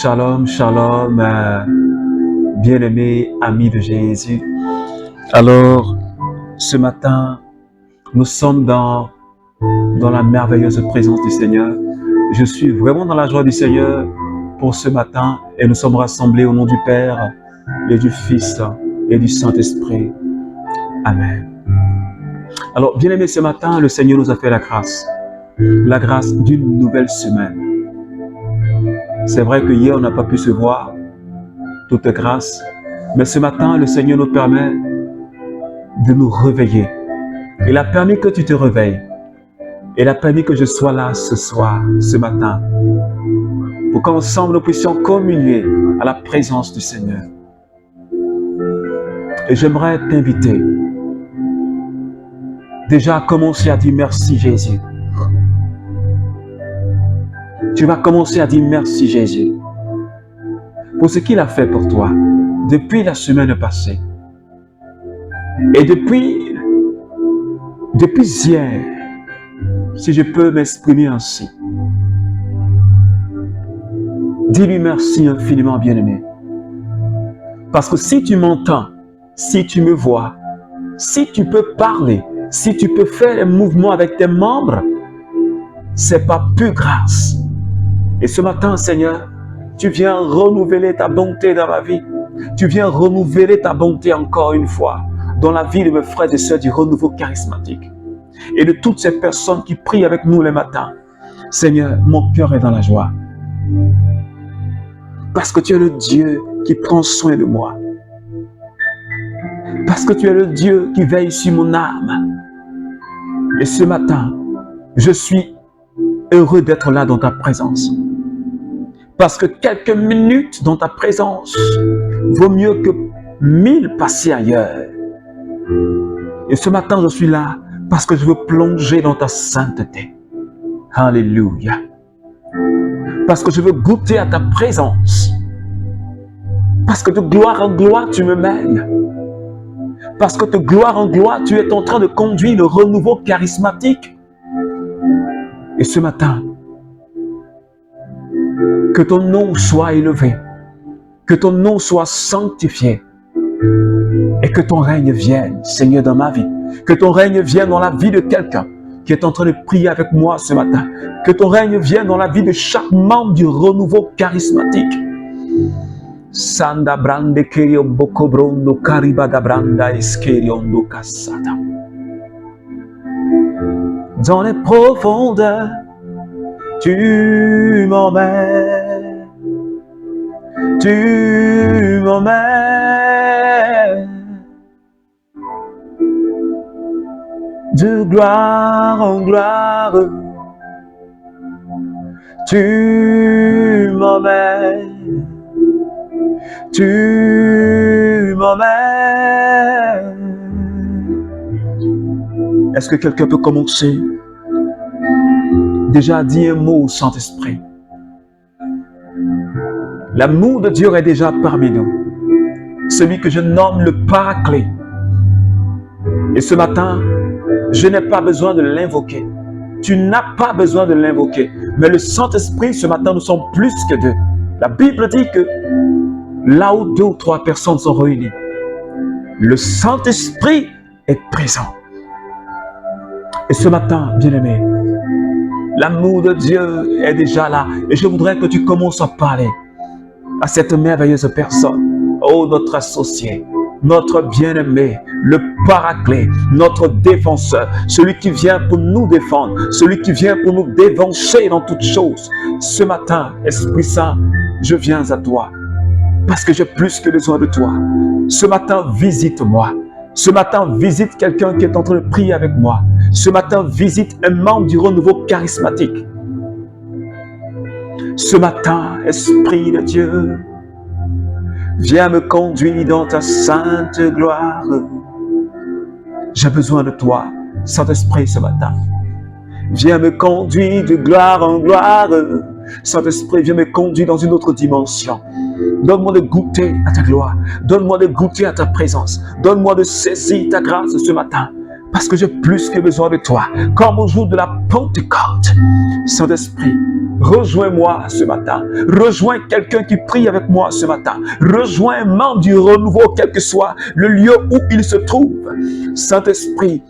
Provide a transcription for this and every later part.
Shalom, shalom, bien-aimés amis de Jésus. Alors, ce matin, nous sommes dans la merveilleuse présence du Seigneur. Je suis vraiment dans la joie du Seigneur pour ce matin et nous sommes rassemblés au nom du Père et du Fils et du Saint-Esprit. Amen. Alors, bien-aimés, ce matin, le Seigneur nous a fait la grâce d'une nouvelle semaine. C'est vrai que hier, on n'a pas pu se voir, toute grâce, mais ce matin, le Seigneur nous permet de nous réveiller. Il a permis que tu te réveilles. Il a permis que je sois là ce soir, ce matin, pour qu'ensemble nous puissions communier à la présence du Seigneur. Et j'aimerais t'inviter déjà à commencer à dire merci Jésus. Tu vas commencer à dire merci Jésus pour ce qu'il a fait pour toi depuis la semaine passée. Et depuis hier, si je peux m'exprimer ainsi, dis-lui merci infiniment, bien-aimé. Parce que si tu m'entends, si tu me vois, si tu peux parler, si tu peux faire un mouvement avec tes membres, c'est pas pure grâce. Et ce matin, Seigneur, tu viens renouveler ta bonté dans ma vie. Tu viens renouveler ta bonté encore une fois dans la vie de mes frères et sœurs du renouveau charismatique. Et de toutes ces personnes qui prient avec nous les matins. Seigneur, mon cœur est dans la joie. Parce que tu es le Dieu qui prend soin de moi. Parce que tu es le Dieu qui veille sur mon âme. Et ce matin, je suis heureux d'être là dans ta présence. Parce que quelques minutes dans ta présence vaut mieux que 1000 passés ailleurs. Et ce matin, je suis là parce que je veux plonger dans ta sainteté. Alléluia. Parce que je veux goûter à ta présence. Parce que de gloire en gloire, tu me mènes. Parce que de gloire en gloire, tu es en train de conduire le renouveau charismatique. Et ce matin, que ton nom soit élevé, que ton nom soit sanctifié et que ton règne vienne, Seigneur, dans ma vie. Que ton règne vienne dans la vie de quelqu'un qui est en train de prier avec moi ce matin. Que ton règne vienne dans la vie de chaque membre du renouveau charismatique. Sanda brande kerio boko brondo kariba da branda eskeriondo kasata. Dans les profondeurs, tu m'emmènes, tu m'emmènes de gloire en gloire, tu m'emmènes, tu m'emmènes. Est-ce que quelqu'un peut commencer? Déjà dit un mot au Saint-Esprit. L'amour de Dieu est déjà parmi nous. Celui que je nomme le Paraclet. Et ce matin, je n'ai pas besoin de l'invoquer. Tu n'as pas besoin de l'invoquer. Mais le Saint-Esprit, ce matin, nous sommes plus que deux. La Bible dit que là où 2 ou 3 personnes sont réunies, le Saint-Esprit est présent. Et ce matin, bien-aimé, l'amour de Dieu est déjà là. Et je voudrais que tu commences à parler à cette merveilleuse personne. Oh, notre associé, notre bien-aimé, le Paraclet, notre défenseur, celui qui vient pour nous défendre, celui qui vient pour nous dévancer dans toutes choses. Ce matin, Esprit Saint, je viens à toi parce que j'ai plus que besoin de toi. Ce matin, visite-moi. Ce matin, visite quelqu'un qui est en train de prier avec moi. Ce matin, visite un membre du renouveau charismatique. Ce matin, Esprit de Dieu, viens me conduire dans ta sainte gloire. J'ai besoin de toi, Saint-Esprit, ce matin. Viens me conduire de gloire en gloire. Saint-Esprit, viens me conduire dans une autre dimension. Donne-moi de goûter à ta gloire. Donne-moi de goûter à ta présence. Donne-moi de saisir ta grâce ce matin. parce que j'ai plus que besoin de toi. Comme au jour de la Pentecôte, Saint-Esprit, rejoins-moi ce matin. Rejoins quelqu'un qui prie avec moi ce matin. Rejoins un membre du renouveau, quel que soit le lieu où il se trouve. Saint-Esprit,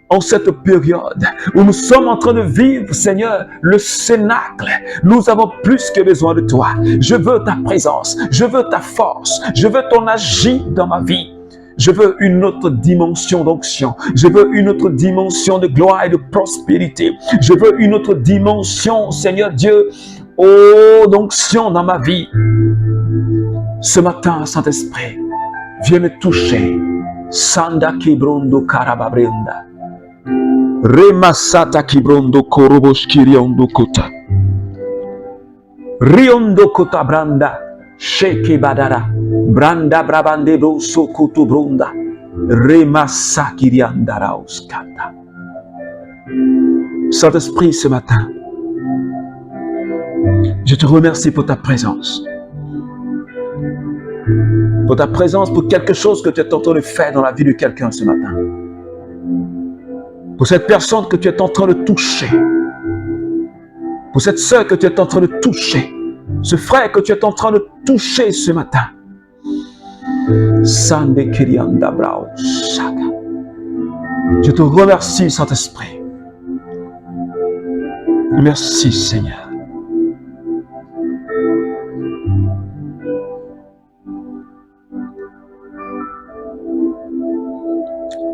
en cette période où nous sommes en train de vivre, Seigneur, le cénacle, nous avons plus que besoin de toi. Je veux ta présence, je veux ta force, je veux ton agir dans ma vie. Je veux une autre dimension d'onction. Je veux une autre dimension de gloire et de prospérité. Je veux une autre dimension, Seigneur Dieu, d'onction dans ma vie. Ce matin, Saint-Esprit, viens me toucher. Sanda kibrondo karababrenda. Remasata kibrondo korobosh kiriondo kota. Riondo kota branda. Sheke badara. Branda brabande broso koto bronda. Remasa kirianda rauskata. Saint-Esprit, ce matin, je te remercie pour ta présence. Pour ta présence, pour quelque chose que tu es en train de faire dans la vie de quelqu'un ce matin. Pour cette personne que tu es en train de toucher. Pour cette sœur que tu es en train de toucher. Ce frère que tu es en train de toucher ce matin. Sande Kirianda Brao Shaka. Je te remercie, Saint-Esprit. Merci, Seigneur.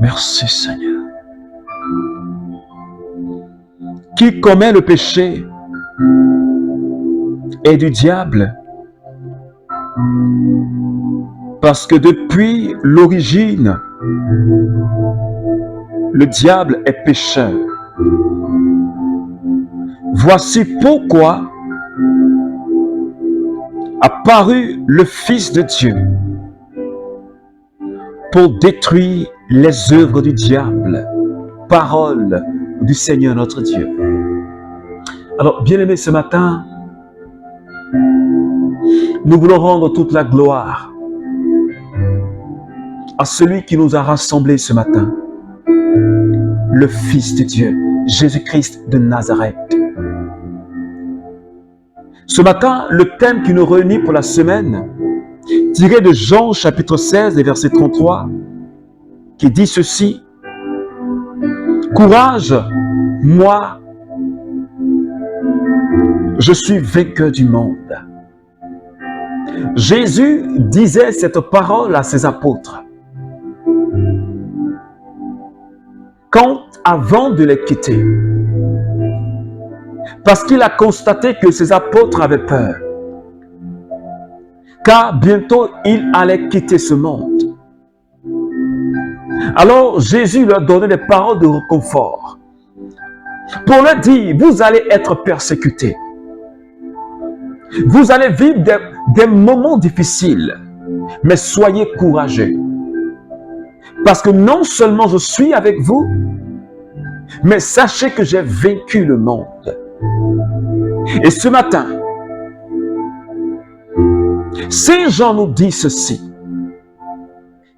Merci, Seigneur. Qui commet le péché est du diable, parce que depuis l'origine, le diable est pécheur. Voici pourquoi apparut le Fils de Dieu pour détruire les œuvres du diable. Parole du Seigneur notre Dieu. Alors, bien-aimés, ce matin, nous voulons rendre toute la gloire à celui qui nous a rassemblés ce matin, le Fils de Dieu, Jésus-Christ de Nazareth. Ce matin, le thème qui nous réunit pour la semaine, tiré de Jean chapitre 16 et verset 33, qui dit ceci: Courage, moi, je suis vainqueur du monde. Jésus disait cette parole à ses apôtres avant de les quitter, parce qu'il a constaté que ses apôtres avaient peur, car bientôt il allait quitter ce monde. Alors Jésus leur donnait des paroles de réconfort pour leur dire: vous allez être persécutés, vous allez vivre des moments difficiles, mais soyez courageux, parce que non seulement je suis avec vous, mais sachez que j'ai vaincu le monde. Et ce matin, Saint Jean nous dit ceci: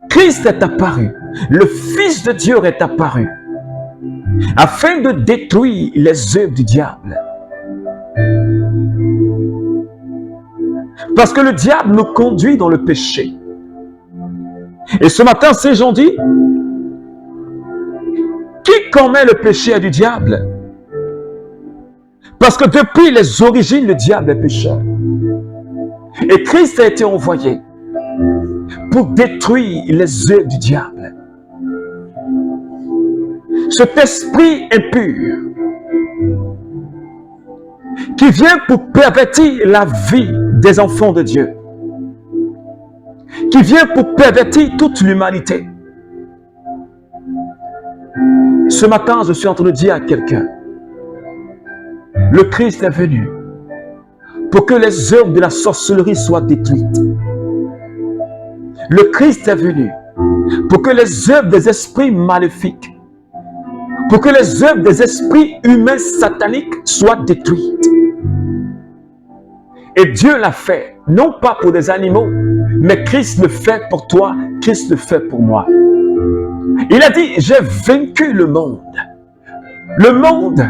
Christ est apparu, le Fils de Dieu est apparu, afin de détruire les œuvres du diable. Parce que le diable nous conduit dans le péché. Et ce matin, Saint Jean dit: qui commet le péché est du diable. Parce que depuis les origines, le diable est pécheur. Et Christ a été envoyé pour détruire les œuvres du diable. Cet esprit impur qui vient pour pervertir la vie des enfants de Dieu, qui vient pour pervertir toute l'humanité. Ce matin, je suis en train de dire à quelqu'un: le Christ est venu pour que les œuvres de la sorcellerie soient détruites. Le Christ est venu pour que les œuvres des esprits maléfiques, pour que les œuvres des esprits humains sataniques soient détruites. Et Dieu l'a fait, non pas pour des animaux, mais Christ le fait pour toi, Christ le fait pour moi. Il a dit, j'ai vaincu le monde. Le monde,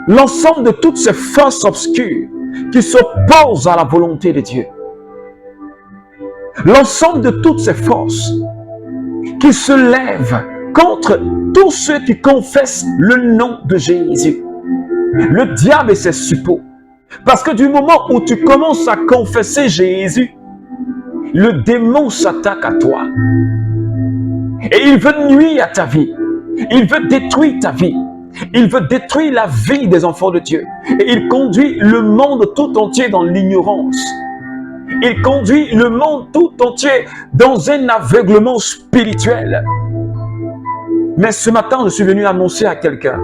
l'ensemble de toutes ces forces obscures qui s'opposent à la volonté de Dieu. L'ensemble de toutes ces forces qui se lèvent contre tous ceux qui confessent le nom de Jésus. Le diable et ses suppôts. Parce que du moment où tu commences à confesser Jésus, le démon s'attaque à toi. Et il veut nuire à ta vie. Il veut détruire ta vie. Il veut détruire la vie des enfants de Dieu. Et il conduit le monde tout entier dans l'ignorance. Il conduit le monde tout entier dans un aveuglement spirituel. Mais ce matin, je suis venu annoncer à quelqu'un,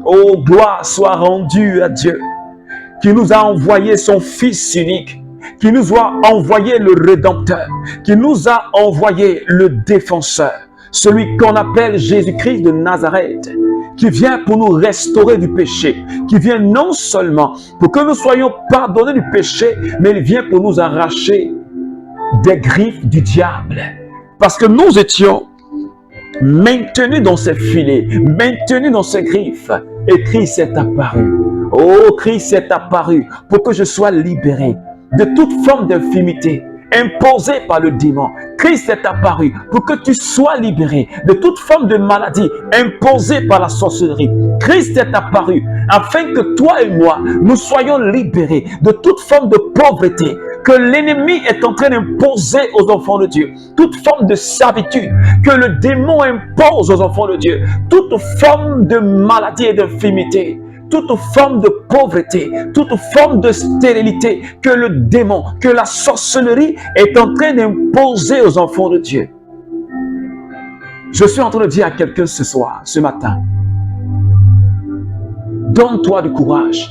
oh, gloire soit rendue à Dieu, qui nous a envoyé son Fils unique, qui nous a envoyé le Rédempteur, qui nous a envoyé le Défenseur, celui qu'on appelle Jésus-Christ de Nazareth, qui vient pour nous restaurer du péché, qui vient non seulement pour que nous soyons pardonnés du péché, mais il vient pour nous arracher des griffes du diable. Parce que nous étions maintenus dans ses filets, maintenus dans ses griffes, et Christ est apparu. Oh, Christ est apparu pour que je sois libéré de toute forme d'infimité imposée par le démon. Christ est apparu pour que tu sois libéré de toute forme de maladie imposée par la sorcellerie. Christ est apparu afin que toi et moi, nous soyons libérés de toute forme de pauvreté que l'ennemi est en train d'imposer aux enfants de Dieu. Toute forme de servitude que le démon impose aux enfants de Dieu. Toute forme de maladie et d'infimité. Toute forme de pauvreté, toute forme de stérilité que le démon, que la sorcellerie est en train d'imposer aux enfants de Dieu. Je suis en train de dire à quelqu'un ce soir, ce matin, donne-toi du courage.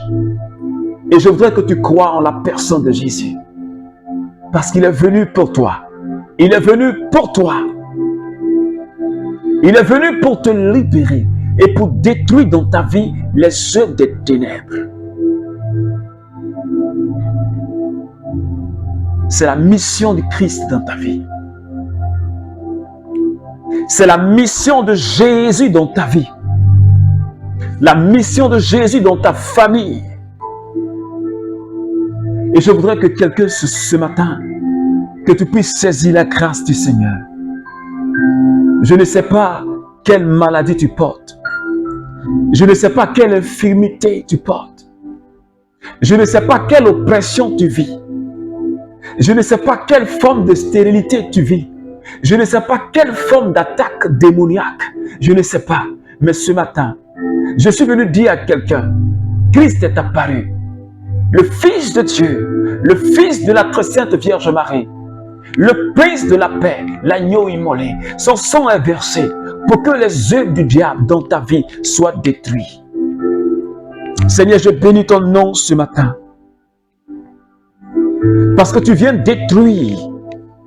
Et je voudrais que tu crois en la personne de Jésus. Parce qu'il est venu pour toi. Il est venu pour toi. Il est venu pour te libérer et pour détruire dans ta vie les œuvres des ténèbres. C'est la mission de Christ dans ta vie. C'est la mission de Jésus dans ta vie. La mission de Jésus dans ta famille. Et je voudrais que quelqu'un ce matin, que tu puisses saisir la grâce du Seigneur. Je ne sais pas quelle maladie tu portes. Je ne sais pas quelle infirmité tu portes. Je ne sais pas quelle oppression tu vis. Je ne sais pas quelle forme de stérilité tu vis. Je ne sais pas quelle forme d'attaque démoniaque. Je ne sais pas. Mais ce matin, je suis venu dire à quelqu'un, Christ est apparu. Le Fils de Dieu, le Fils de la très sainte Vierge Marie, le Prince de la paix, l'agneau immolé, son sang est versé pour que les œuvres du diable dans ta vie soient détruites. Seigneur, je bénis ton nom ce matin. Parce que tu viens détruire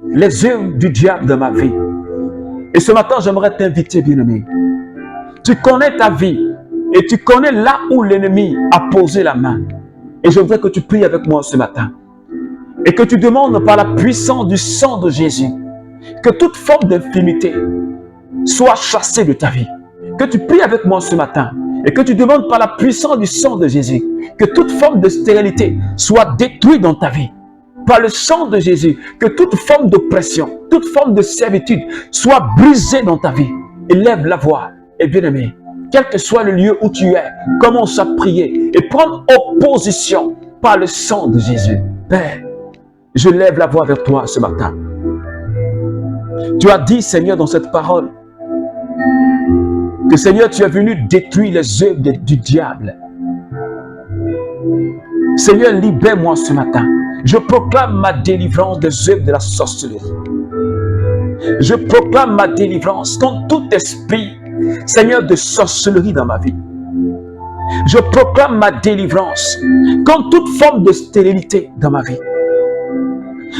les œuvres du diable dans ma vie. Et ce matin, j'aimerais t'inviter, bien-aimé. Tu connais ta vie et tu connais là où l'ennemi a posé la main. Et je voudrais que tu pries avec moi ce matin. Et que tu demandes par la puissance du sang de Jésus que toute forme d'infimité soit chassée de ta vie. Que tu pries avec moi ce matin et que tu demandes par la puissance du sang de Jésus que toute forme de stérilité soit détruite dans ta vie. Par le sang de Jésus, que toute forme d'oppression, toute forme de servitude soit brisée dans ta vie. Élève la voix. Et bien-aimé, quel que soit le lieu où tu es, commence à prier et prendre opposition par le sang de Jésus. Père, je lève la voix vers toi ce matin. Tu as dit, Seigneur, dans cette parole, que Seigneur, tu es venu détruire les œuvres du diable. Seigneur, libère-moi ce matin. Je proclame ma délivrance des œuvres de la sorcellerie. Je proclame ma délivrance contre tout esprit, Seigneur, de sorcellerie dans ma vie. Je proclame ma délivrance contre toute forme de stérilité dans ma vie.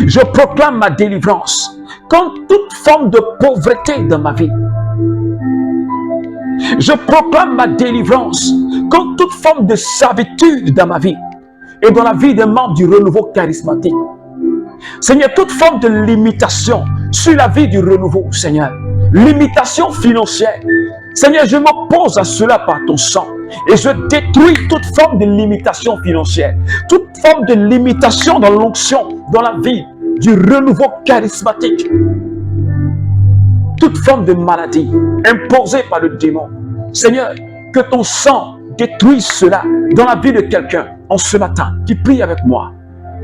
Je proclame ma délivrance contre toute forme de pauvreté dans ma vie. Je proclame ma délivrance contre toute forme de servitude dans ma vie et dans la vie des membres du renouveau charismatique. Seigneur, toute forme de limitation sur la vie du renouveau, Seigneur, limitation financière. Seigneur, je m'oppose à cela par ton sang. Et je détruis toute forme de limitation financière, toute forme de limitation dans l'onction, dans la vie, du renouveau charismatique, toute forme de maladie imposée par le démon. Seigneur, que ton sang détruise cela dans la vie de quelqu'un en ce matin qui prie avec moi.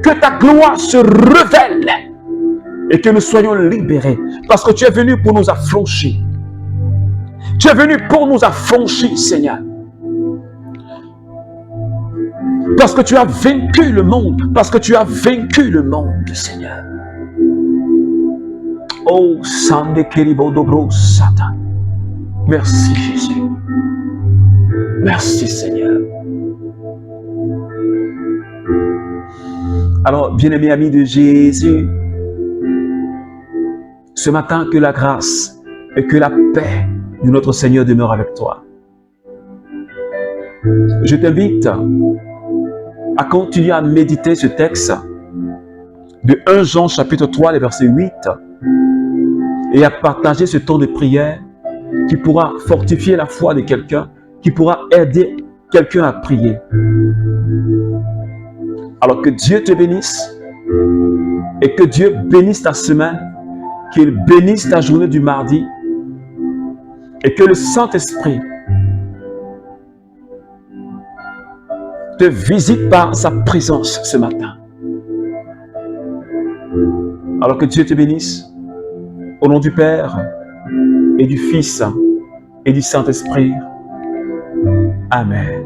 Que ta gloire se révèle et que nous soyons libérés parce que tu es venu pour nous affranchir. Tu es venu pour nous affranchir, Seigneur. Parce que tu as vaincu le monde. Parce que tu as vaincu le monde, Seigneur. Oh, Sande Keribo Dobro Satan. Merci, Jésus. Merci, Seigneur. Alors, bien-aimés amis de Jésus, ce matin, que la grâce et que la paix de notre Seigneur demeure avec toi. Je t'invite à continuer à méditer ce texte de 1 Jean chapitre 3, le verset 8, et à partager ce temps de prière qui pourra fortifier la foi de quelqu'un, qui pourra aider quelqu'un à prier. Alors que Dieu te bénisse et que Dieu bénisse ta semaine, qu'il bénisse ta journée du mardi et que le Saint-Esprit te visite par sa présence ce matin. Alors que Dieu te bénisse, au nom du Père et du Fils et du Saint-Esprit. Amen.